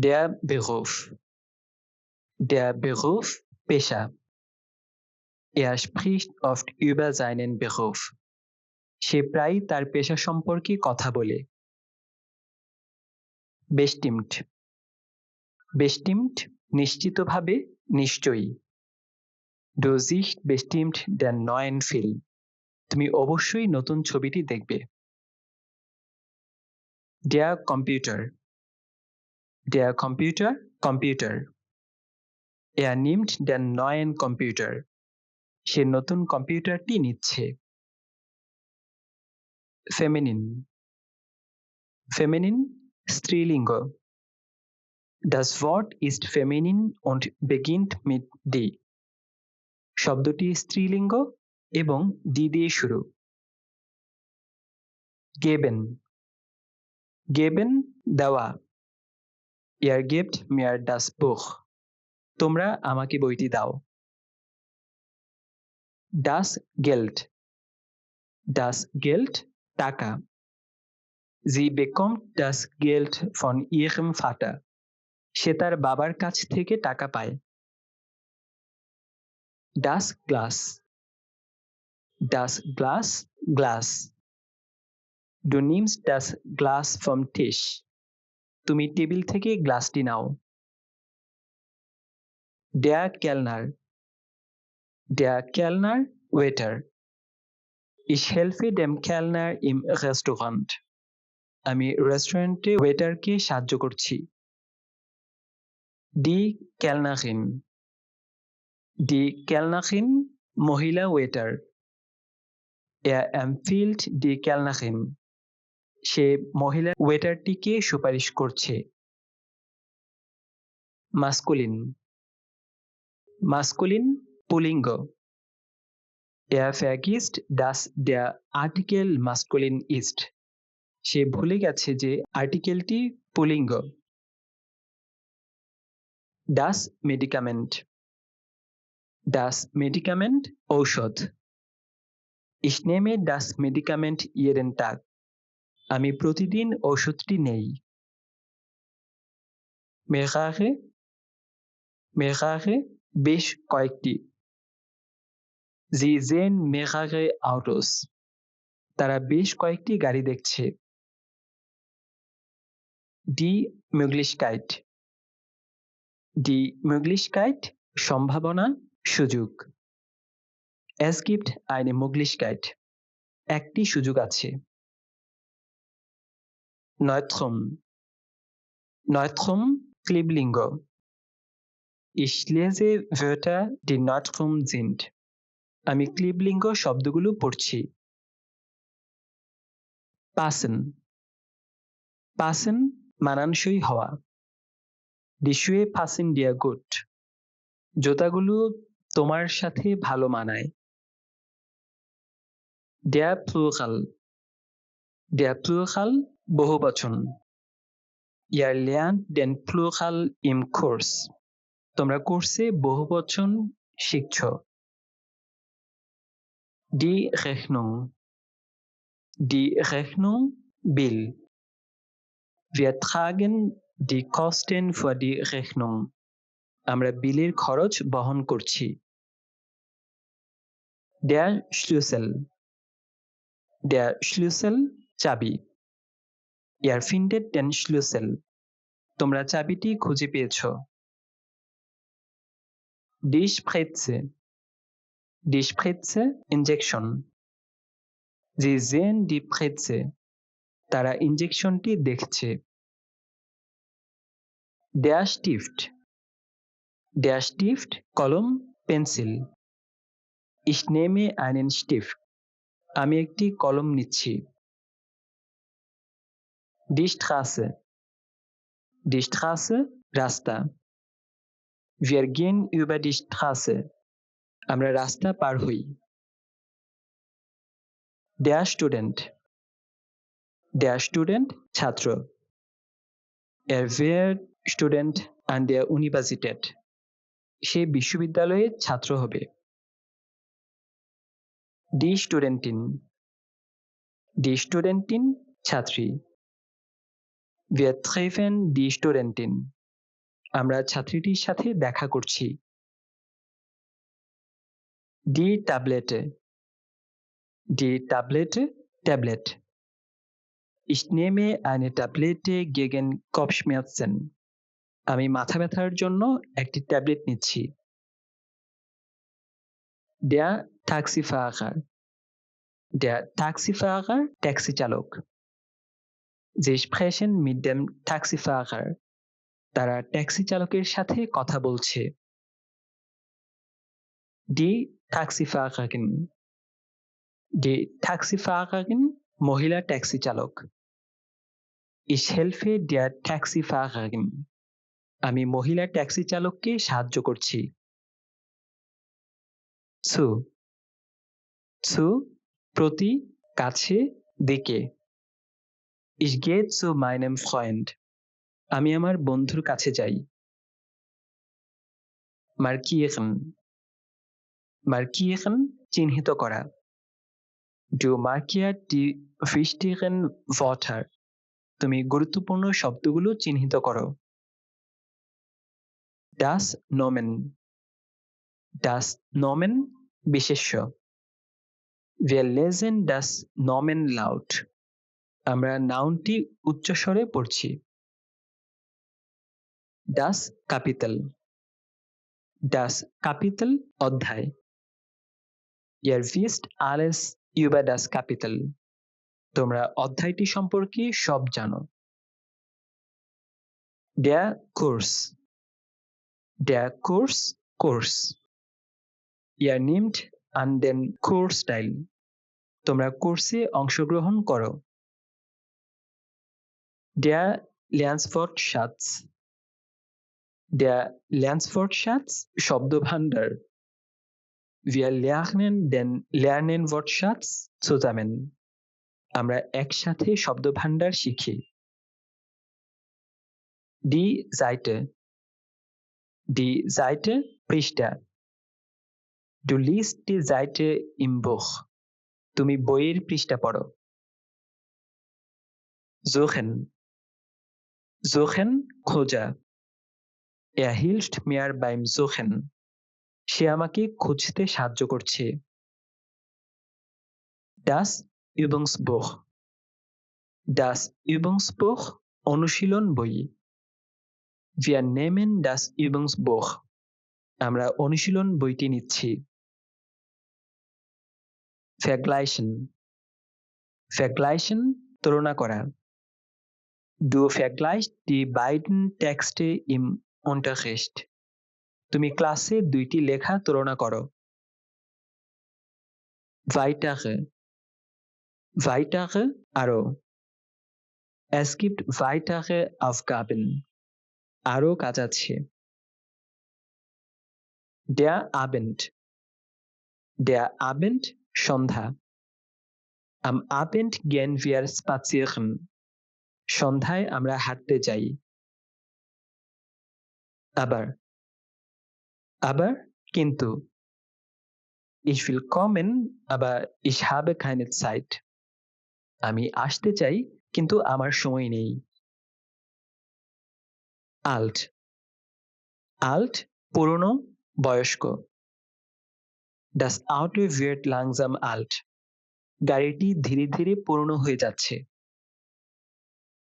Der Beruf. Der Beruf, পেশা। Er spricht oft über seinen Beruf. সে প্রায়ই তার পেশা সম্পর্কে কথা বলে। Bestimmt. Bestimmt নিশ্চিতভাবে, নিশ্চয়ই। Du siehst bestimmt den neuen Film. তুমি অবশ্যই নতুন ছবিটি দেখবে। Der Computer. Der Computer, Computer. Er nimmt den neuen Computer. সে নতুন কম্পিউটারটি নিচ্ছে। Feminin. Feminin স্ত্রীলিঙ্গ। Das Wort ist feminin und beginnt mit die. শব্দটি স্ত্রীলিঙ্গ এবং দি দিয়ে শুরু। Geben. Geben দেওয়া। Ihr gebt mir das Buch. তোমরা আমাকে বইটি দাও। Das Geld. Das Geld টাকা। Sie bekommt das Geld von ihrem Vater. সে তার বাবার কাছ থেকে টাকা পায়। Das Glas. Das Glas, Glas. Du nimmst das Glas vom Tisch. তুমি টেবিল থেকে গ্লাসটি নাও। Der Kellner. Der Kellner, Waiter. Ich helfe dem Kellner im Restaurant. আমি রেস্টুরেন্টে ওয়েটারকে সাহায্য করছি। Die Kellnerin. Die Kellnerin, মহিলা waiter. Er empfiehlt die Kellnerin. সে মহিলা ওয়েটারটিকে সুপারিশ করছে। Maskulin. Maskulin পুল্লিঙ্গ। Er vergisst, dass der Artikel maskulin ist. সে ভুলে গেছে যে আর্টিকেলটি পুল্লিঙ্গ। Das Medikament. Das Medikament ঔষধ। Ich nehme das Medikament jeden Tag. আমি প্রতিদিন ঔষধটি নেই। Mehrere. Mehrere বেশ কয়েকটি। Sie sehen mehrere Autos. তারা বেশ কয়েকটি গাড়ি দেখছে। Die Möglichkeit. Die Möglichkeit সম্ভাবনা, সুযোগ। Es gibt eine Möglichkeit. একটি সুযোগ আছে। Neutrum. Neutrum ক্লিবলিঙ্গ। Ich lese Wörter, die neutrum sind. আমি ক্লিবলিঙ্গ শব্দগুলো পড়ছি। Passen. Passen মানানসই হওয়া। Die Schuhe passen dir gut. জুতাগুলো তোমার সাথে ভালো মানায়। Der Plural. Der Plural বহুবচন। Ihr lernt den Plural im Kurs. তোমরা কোর্সে বহুবচন শিখছ। Die Rechnung. Die Rechnung Bill. Wir tragen die Kosten für die Rechnung. আমরা বিলের খরচ বহন করছি। Der Schlüssel. Der Schlüssel চাবি। Ihr findet den Schlüssel. তোমরা চাবিটি খুঁজে পেয়েছ। Die Spritze. Die Spritze injection. Sie sehen die Spritze. তারা ইনজেকশনটি দেখছে। Der Stift. Der Stift কলম, pencil. Ich nehme einen Stift. আমি একটি কলম নিচ্ছি। Die Straße. Die Straße রাস্তা। Wir gehen über die Straße. আমরা রাস্তা পার হই। Der Student. Der Student ছাত্র। Er wird Student an der Universität. সে বিশ্ববিদ্যালয়ে ছাত্র হবে। Die Studentin. Die Studentin ছাত্রী। Wir treffen die Studentin. আমরা ছাত্রীটির সাথে দেখা করছি। Die Tablette. Die Tablette, Tablet. Ich nehme eine Tablette gegen Kopfschmerzen. আমি মাথা ব্যথার জন্য একটি ট্যাবলেট নিচ্ছি। Der Taxifahrer. Der Taxifahrer, taxi চালক। Sie sprechen mit dem Taxifahrer. তারা ট্যাক্সি চালকের সাথে কথা বলছে। Die Taxifahrerin. Die Taxifahrerin, মহিলা ট্যাক্সি চালক। Ich helfe der Taxifahrerin. আমি মহিলা ট্যাক্সি চালককে সাহায্য করছি। Zu. Zu, প্রতি, কাছে, দিকে। Ich gehe zu meinem Freund. আমি আমার বন্ধুর কাছে যাই। Markieren. Markieren, চিহ্নিত করা। Du markierst die wichtigen Wörter. তুমি গুরুত্বপূর্ণ শব্দগুলো চিহ্নিত করো। Das Nomen. Das Nomen, বিশেষ্য। Wir lesen das Nomen laut. আমরা নাউনটি উচ্চস্বরে পড়ছি। Das Kapitel. Das Kapitel, অধ্যায়। Ihr wisst alles über das Kapitel. তোমরা অধ্যায়টি সম্পর্কে সব জানো। Der Kurs. Der Kurs, Kurs. Ihr nehmt an den Kurs teil. তোমরা কোর্সে অংশগ্রহণ করো। Der Lernwortschatz. Der Lernwortschatz, শব্দভাণ্ডার। Wir lernen den Lernwortschatz zusammen. আমরা একসাথে শব্দভাণ্ডার শিখি। Die Seite. Die Seite, পৃষ্ঠা। Du liest die Seite im Buch. তুমি বইয়ের পৃষ্ঠা পড়ো। Suchen. Suchen, খোঁজা। Er hilft mir beim Suchen. সে আমাকে খুঁজতে সাহায্য করছে। Das Übungsbuch. Das Übungsbuch, অনুশীলন বই। Wir nehmen das Übungsbuch. আমরা অনুশীলন বইটি নিচ্ছি। Vergleichen. Vergleichen, তুলনা করা। Du vergleichst die beiden Texte im Unterricht. তুমি ক্লাসে দুইটি লেখা তুলনা করো। Weitere. Weitere, আরো। Es gibt weitere Aufgaben. আরো কাজ আছে। Der Abend. Der Abend, Sandhya. Am Abend gehen wir spazieren. সন্ধ্যায় আমরা হাঁটতে যাই। Aber. Aber, কিন্তু। Ich will kommen, aber ich habe keine Zeit. আমি আসতে চাই, কিন্তু আমার সময় নেই। Alt. Alt, পুরনো, বয়স্ক। Das Auto wird langsam alt. গাড়িটি ধীরে ধীরে পুরনো হয়ে যাচ্ছে।